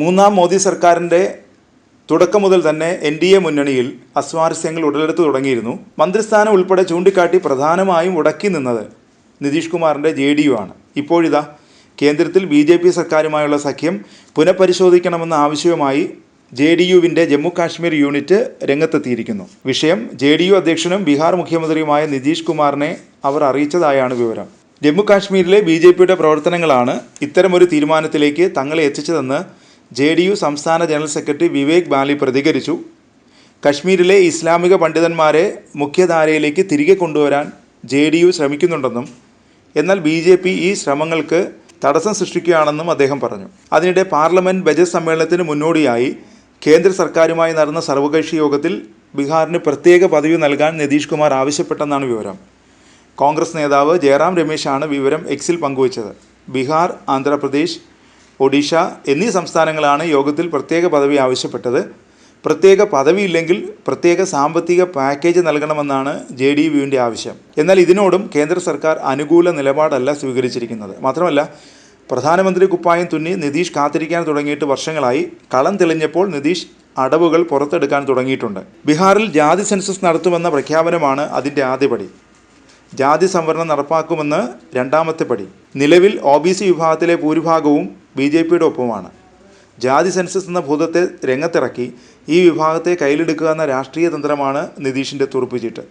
മൂന്നാം മോദി സർക്കാരിൻ്റെ തുടക്കം മുതൽ തന്നെ NDA മുന്നണിയിൽ അസ്വാരസ്യങ്ങൾ ഉടലെടുത്തു തുടങ്ങിയിരുന്നു. മന്ത്രിസ്ഥാനം ഉൾപ്പെടെ ചൂണ്ടിക്കാട്ടി പ്രധാനമായും ഉടക്കി നിന്നത് നിതീഷ് കുമാറിൻ്റെ JDU ആണ്. ഇപ്പോഴിതാ കേന്ദ്രത്തിൽ BJP സർക്കാരുമായുള്ള സഖ്യം പുനഃപരിശോധിക്കണമെന്ന ആവശ്യവുമായി JDUവിൻ്റെ ജമ്മു കാശ്മീർ യൂണിറ്റ് രംഗത്തെത്തിയിരിക്കുന്നു. വിഷയം JDU അധ്യക്ഷനും ബീഹാർ മുഖ്യമന്ത്രിയുമായ നിതീഷ് കുമാറിനെ അവർ അറിയിച്ചതായാണ് വിവരം. ജമ്മു കാശ്മീരിലെ BJPയുടെ പ്രവർത്തനങ്ങളാണ് ഇത്തരമൊരു തീരുമാനത്തിലേക്ക് തങ്ങളെ എത്തിച്ചതെന്ന് JDU സംസ്ഥാന ജനറൽ സെക്രട്ടറി വിവേക് ബാലി പ്രതികരിച്ചു. കശ്മീരിലെ ഇസ്ലാമിക പണ്ഡിതന്മാരെ മുഖ്യധാരയിലേക്ക് തിരികെ കൊണ്ടുവരാൻ JDU ശ്രമിക്കുന്നുണ്ടെന്നും എന്നാൽ BJP ഈ ശ്രമങ്ങൾക്ക് തടസ്സം സൃഷ്ടിക്കുകയാണെന്നും അദ്ദേഹം പറഞ്ഞു. അതിനിടെ പാർലമെൻറ്റ് ബജറ്റ് സമ്മേളനത്തിന് മുന്നോടിയായി കേന്ദ്ര സർക്കാരുമായി നടന്ന സർവകക്ഷി യോഗത്തിൽ ബീഹാറിന് പ്രത്യേക പദവി നൽകാൻ നിതീഷ് കുമാർ ആവശ്യപ്പെട്ടെന്നാണ് വിവരം. കോൺഗ്രസ് നേതാവ് ജയറാം രമേശാണ് വിവരം എക്സിൽ പങ്കുവച്ചത്. ബീഹാർ, ആന്ധ്രാപ്രദേശ്, ഒഡീഷ എന്നീ സംസ്ഥാനങ്ങളാണ് യോഗത്തിൽ പ്രത്യേക പദവി ആവശ്യപ്പെട്ടത്. പ്രത്യേക പദവിയില്ലെങ്കിൽ പ്രത്യേക സാമ്പത്തിക പാക്കേജ് നൽകണമെന്നാണ് JDUവിൻ്റെ ആവശ്യം. എന്നാൽ ഇതിനോടും കേന്ദ്ര സർക്കാർ അനുകൂല നിലപാടല്ല സ്വീകരിച്ചിരിക്കുന്നത്. മാത്രമല്ല, പ്രധാനമന്ത്രി കുപ്പായം തുന്നി നിതീഷ് കാത്തിരിക്കാൻ തുടങ്ങിയിട്ട് വർഷങ്ങളായി. കളം തെളിഞ്ഞപ്പോൾ നിതീഷ് അടവുകൾ പുറത്തെടുക്കാൻ തുടങ്ങിയിട്ടുണ്ട്. ബീഹാറിൽ ജാതി സെൻസസ് നടത്തുമെന്ന പ്രഖ്യാപനമാണ് അതിൻ്റെ ആദ്യപടി. ജാതി സംവരണം നടപ്പാക്കുമെന്ന് രണ്ടാമത്തെ പടി. നിലവിൽ OBC വിഭാഗത്തിലെ ഭൂരിഭാഗവും BJPയുടെ ഒപ്പമാണ്. ജാതി സെൻസസ് എന്ന ഭൂതത്തെ രംഗത്തിറക്കി ഈ വിഭാഗത്തെ കയ്യിലെടുക്കുക എന്ന രാഷ്ട്രീയ തന്ത്രമാണ് നിതീഷിൻ്റെ തുറുപ്പുചീട്ട്.